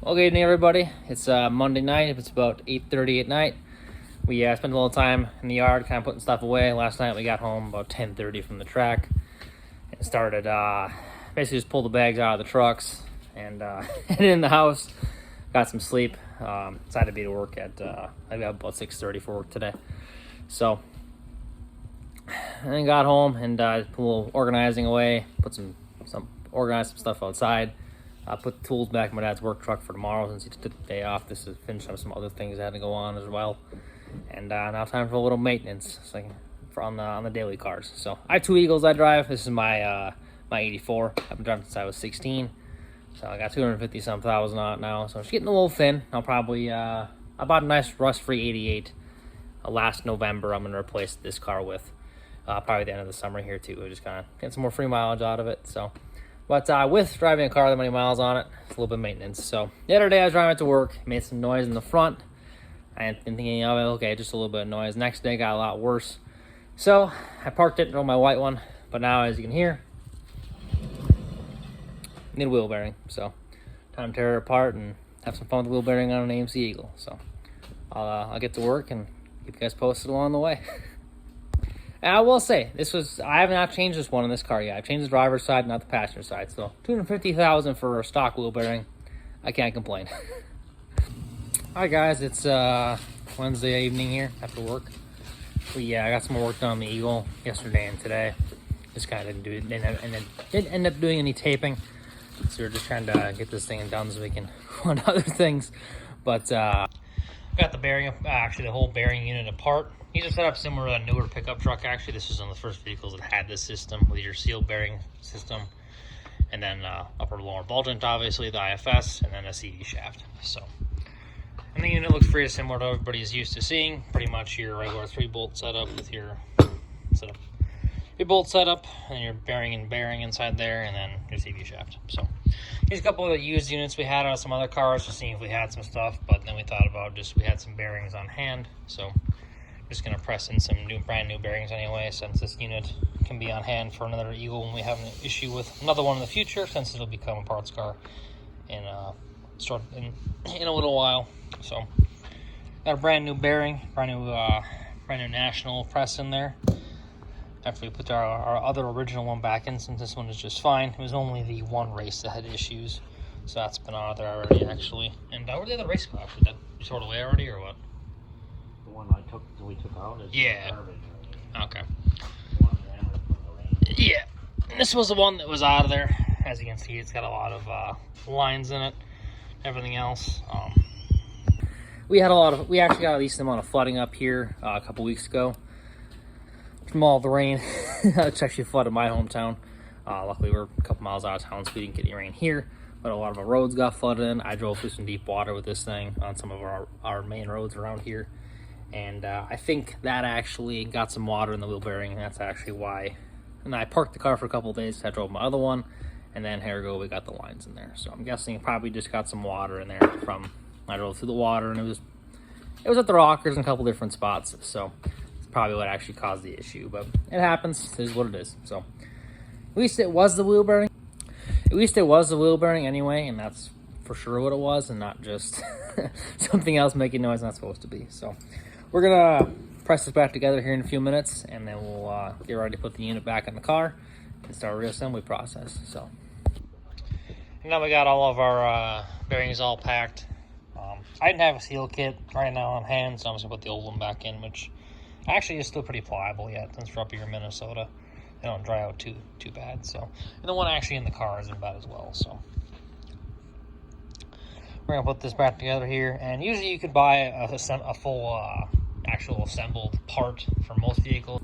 Well, good evening, everybody. It's Monday night. It's about 8:30 at night. We spent a little time in the yard, kind of putting stuff away. Last night we got home about 10:30 from the track and started basically just pulled the bags out of the trucks and headed in the house. Got some sleep. Decided to be to work at I got about 6:30 for work today. So and then got home and put a little organizing away. Organized some stuff outside. Put the tools back in my dad's work truck for tomorrow since he took the day off. This is finishing up some other things that had to go on as well. And now time for a little maintenance on the daily cars. So I have two Eagles I drive. This is my 84. I've been driving since I was 16. So I got 250-some thousand on it now. So it's getting a little thin. I'll probably, I bought a nice rust-free 88 last November. I'm going to replace this car with probably the end of the summer here too. We're just kind of getting some more free mileage out of it. So. But with driving a car that many miles on it, it's a little bit of maintenance. So the other day I was driving it to work, made some noise in the front. I had been thinking, oh, okay, just a little bit of noise. Next day got a lot worse. So I parked it on my white one. But now, as you can hear, I need a wheel bearing. So time to tear it apart and have some fun with the wheel bearing on an AMC Eagle. So I'll get to work and keep you guys posted along the way. And I will say, I have not changed this one in this car yet. I've changed the driver's side, not the passenger side. So $250,000 for a stock wheel bearing. I can't complain. Hi guys, it's Wednesday evening here after work. I got some more work done on the Eagle yesterday and today. Just kind of didn't end up doing any taping. So we're just trying to get this thing done so we can go on to other things. But got the bearing, actually the whole bearing unit apart. These are set up similar to a newer pickup truck. Actually, this was one of the first vehicles that had this system with your seal bearing system, and then upper lower ball joint, obviously the IFS, and then a CV shaft. So, and the unit looks pretty similar to what everybody's used to seeing. Pretty much your regular 3-bolt setup with your bolt setup and your bearing inside there, and then your CV shaft. So, here's a couple of the used units we had out of some other cars, just seeing if we had some stuff. But then we thought about we had some bearings on hand, so. Just going to press in some brand new bearings anyway, since this unit can be on hand for another Eagle when we have an issue with another one in the future, since it'll become a parts car in a little while. So got a brand new bearing, brand new national press in there. After we put our other original one back in, since this one is just fine. It was only the one race that had issues, so that's been out of there already actually. And where'd the other race go after that? You sorted away already or what? We took out is garbage. Okay. Yeah, and this was the one that was out of there. As you can see, it's got a lot of lines in it. Everything else. We actually got a decent amount of flooding up here a couple weeks ago from all the rain. It's actually flooded my hometown. Luckily, we're a couple miles out of town, so we didn't get any rain here. But a lot of our roads got flooded in. I drove through some deep water with this thing on some of our main roads around here. And I think that actually got some water in the wheel bearing, and that's actually why. And I parked the car for a couple of days. I drove my other one, and then here we go, we got the lines in there. So I'm guessing it probably just got some water in there from. I drove through the water, and it was at the rockers in a couple different spots. So it's probably what actually caused the issue, but it happens. It is what it is. So at least it was the wheel bearing. At least it was the wheel bearing anyway, and that's for sure what it was, and not just something else making noise not supposed to be. So. We're gonna press this back together here in a few minutes, and then we'll get ready to put the unit back in the car and start the reassembly process. So, and now we got all of our bearings all packed. I didn't have a seal kit right now on hand, so I'm just gonna put the old one back in, which actually is still pretty pliable yet since we're up here in Minnesota. They don't dry out too bad. So, and the one actually in the car isn't bad as well. So. We're gonna put this back together here, and usually you could buy a full actual assembled part for most vehicles.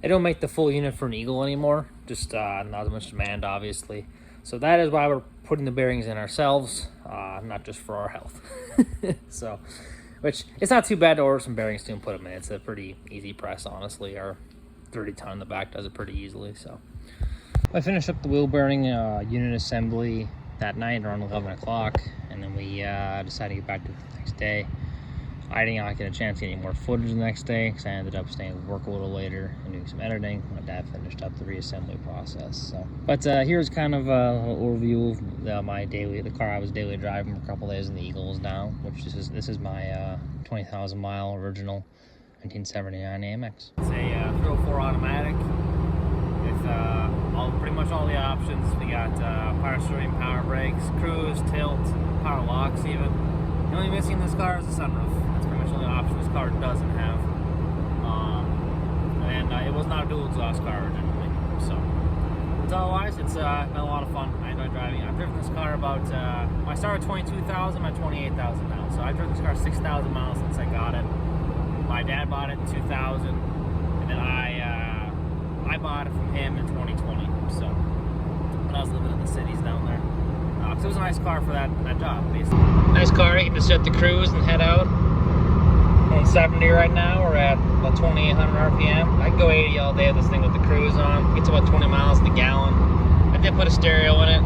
They don't make the full unit for an Eagle anymore, just not as much demand, obviously. So that is why we're putting the bearings in ourselves, not just for our health. So, which it's not too bad to order some bearings too and put them in. It's a pretty easy press, honestly. Our 30-ton in the back does it pretty easily. So I finished up the wheel bearing unit assembly that night around 11 o'clock, and then we decided to get back to it the next day. I didn't get a chance to get any more footage the next day because I ended up staying to work a little later and doing some editing. My dad finished up the reassembly process. So, but here's kind of an overview of the car I was daily driving for a couple days in the Eagles now, which this is my 20,000 mile original 1979 AMX. It's a 304 automatic. It's pretty much all the options. We got power steering, power brakes, cruise, tilt, power locks even. The only missing in this car is the sunroof. That's pretty much the only option this car doesn't have. And it was not a dual exhaust car originally. So otherwise, it's been a lot of fun. I enjoy driving. I've driven this car about, I started 22,000, I'm at 28,000 now. So I've driven this car 6,000 miles since I got it. My dad bought it in 2000, and then I bought it from him in 2020. So when I was living in the cities down there, because it was a nice car for that job, basically. Nice car. You can just set the cruise and head out. On 70 right now. We're at about 2,800 RPM. I can go 80 all day with this thing with the cruise on. Gets about 20 miles to the gallon. I did put a stereo in it,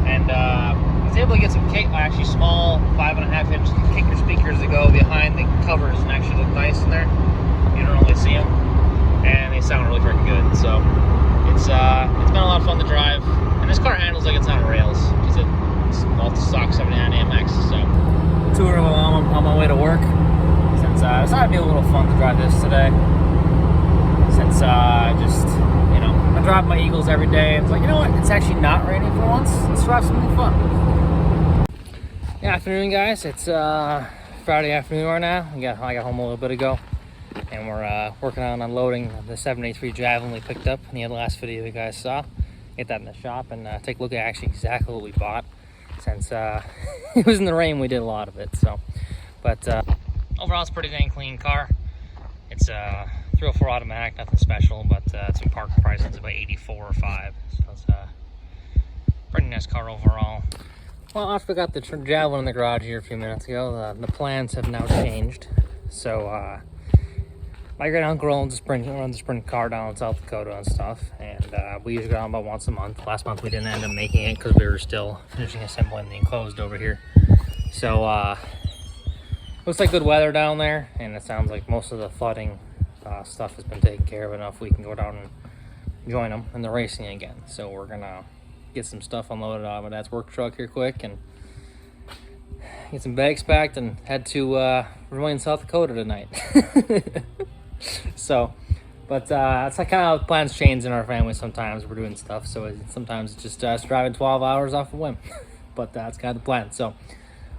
and I was able to get some actually small 5.5-inch kicker speakers that go behind the covers and actually look nice in there. You don't really see them, and they sound really freaking good. So it's been a lot of fun to drive, and this car handles like it's on rails. It's multi-stock 79 AMX. So tour on my way to work. Since I thought it'd be a little fun to drive this today. Since I drive my Eagles every day. It's like, you know what? It's actually not raining for once. Let's drive something fun. Good afternoon, guys. It's Friday afternoon right now. I got home a little bit ago, and we're working on unloading the 783 Javelin we picked up in the last video you guys saw. Get that in the shop and take a look at actually exactly what we bought. Since it was in the rain, we did a lot of it. So, but overall, it's a pretty dang clean car. It's a 304 automatic, nothing special, but it's in park price. It's about 84 or 5. So it's a pretty nice car overall. Well, I forgot the Javelin in the garage here a few minutes ago. The plans have now changed. So my great uncle runs a sprint car down in South Dakota and stuff, and we usually go down about once a month. Last month we didn't end up making it because we were still finishing assembling the enclosed over here. So looks like good weather down there, and it sounds like most of the flooding stuff has been taken care of enough. We can go down and join them in the racing again. So we're gonna get some stuff unloaded out of my dad's work truck here quick and get some bags packed and head to Vermillion, South Dakota tonight. So, but that's kind of how plans change in our family. Sometimes we're doing stuff, so sometimes it's just us driving 12 hours off a whim. But that's kind of the plan. So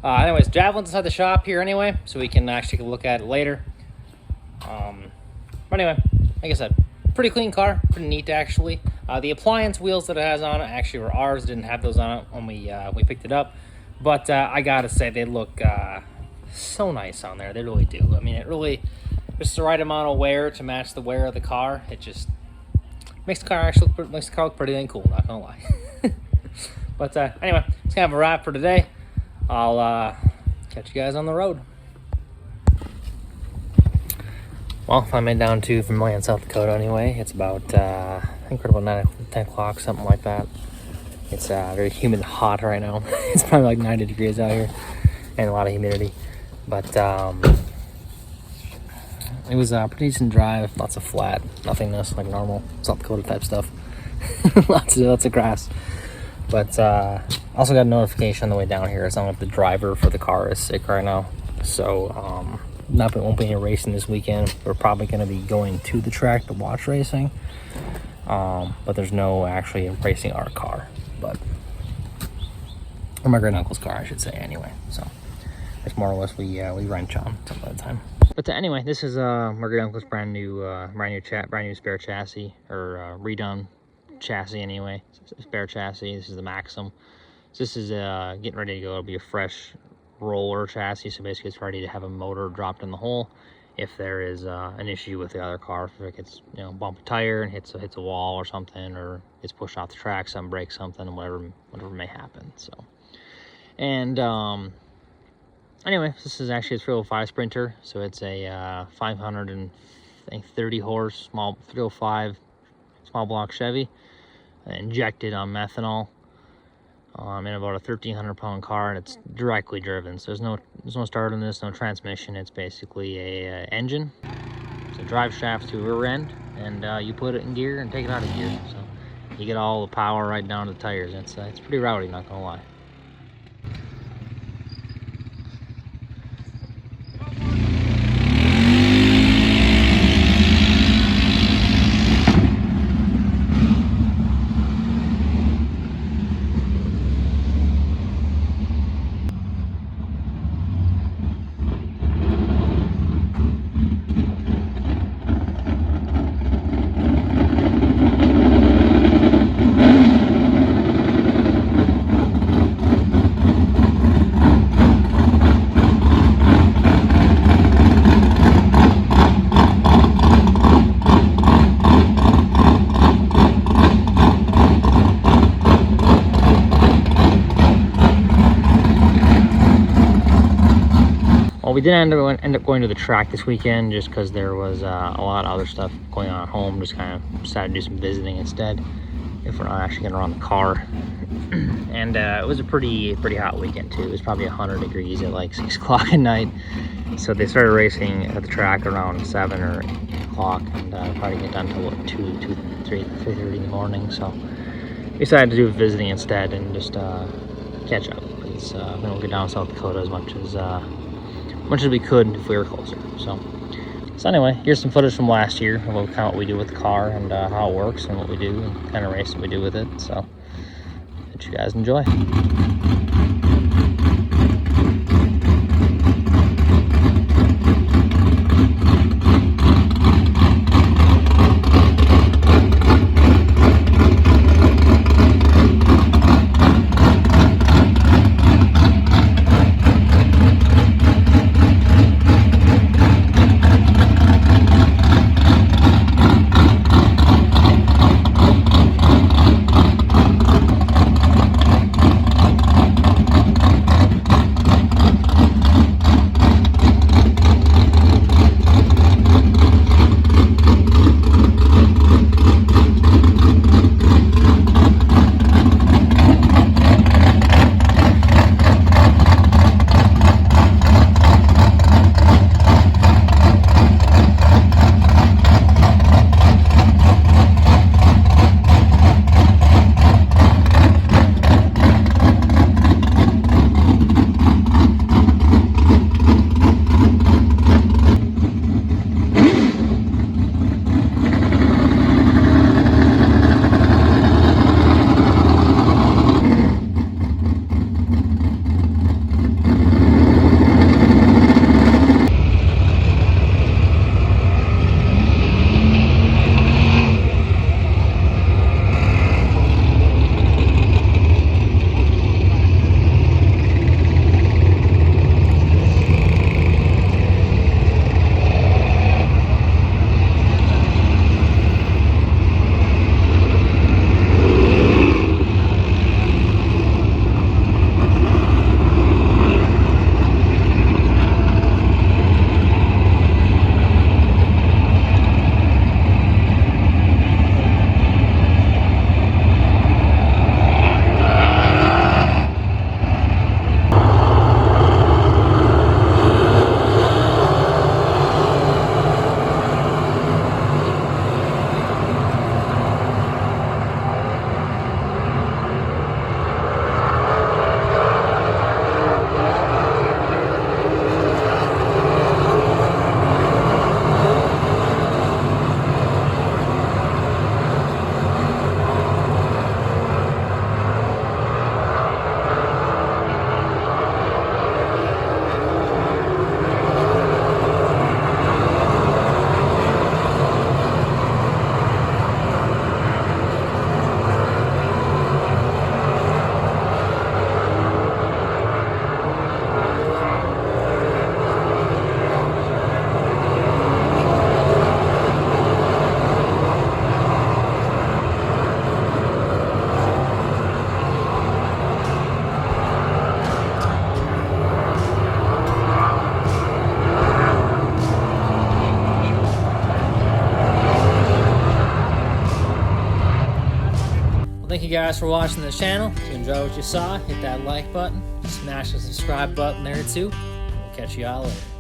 anyways, Javelin's inside the shop here anyway, so we can actually take a look at it later. But anyway, like I said, pretty clean car, pretty neat actually. The appliance wheels that it has on it actually were ours. Didn't have those on it when we picked it up, but I gotta say they look so nice on there. They really do. I mean, it really just the right amount of wear to match the wear of the car. It just makes the car look pretty dang cool. Not gonna lie. But anyway, it's kind of a wrap for today. I'll catch you guys on the road. Well, I made down to Vermillion, South Dakota anyway. It's about, I think we're about 10 o'clock, something like that. It's very humid and hot right now. It's probably like 90 degrees out here and a lot of humidity. But it was a pretty decent drive, lots of flat, nothingness, like normal South Dakota type stuff. lots of grass. But also got a notification on the way down here. It's not like the driver for the car is sick right now. So won't be any racing this weekend. We're probably going to be going to the track to watch racing. But there's no actually racing our car. Or my great uncle's car, I should say, anyway. So it's more or less we wrench on some of the time. But anyway, this is my great uncle's brand new spare chassis, or redone chassis anyway. Spare chassis. This is the Maxim. So this is getting ready to go. It'll be a fresh roller chassis, so basically it's ready to have a motor dropped in the hole if there is an issue with the other car. If it gets, bump a tire and hits a wall or something, or gets pushed off the track, some breaks something, and whatever may happen. So, and anyway, this is actually a 305 Sprinter, so it's a 530 horse small 305 small block Chevy, injected on methanol. in about a 1,300-pound car, and it's directly driven. So there's no starter in this, no transmission. It's basically a engine. It's a drive shaft to a rear end, and you put it in gear and take it out of gear. So you get all the power right down to the tires. It's pretty rowdy, not gonna lie. Well, we did end up going to the track this weekend just because there was a lot of other stuff going on at home. Just kind of decided to do some visiting instead, if we're not actually going to run the car. And it was a pretty hot weekend too. It was probably 100 degrees at like 6 o'clock at night. So they started racing at the track around 7 or 8 o'clock, and probably get done till 3:30 in the morning. So we decided to do visiting instead and just catch up, because we don't get down to South Dakota as much as we could if we were closer. So anyway, here's some footage from last year of what we do with the car, and how it works and what we do and kind of race that we do with it. So let you guys enjoy. thank you guys for watching the channel. If you enjoyed what you saw, hit that like button, smash the subscribe button there too. We'll catch you all later.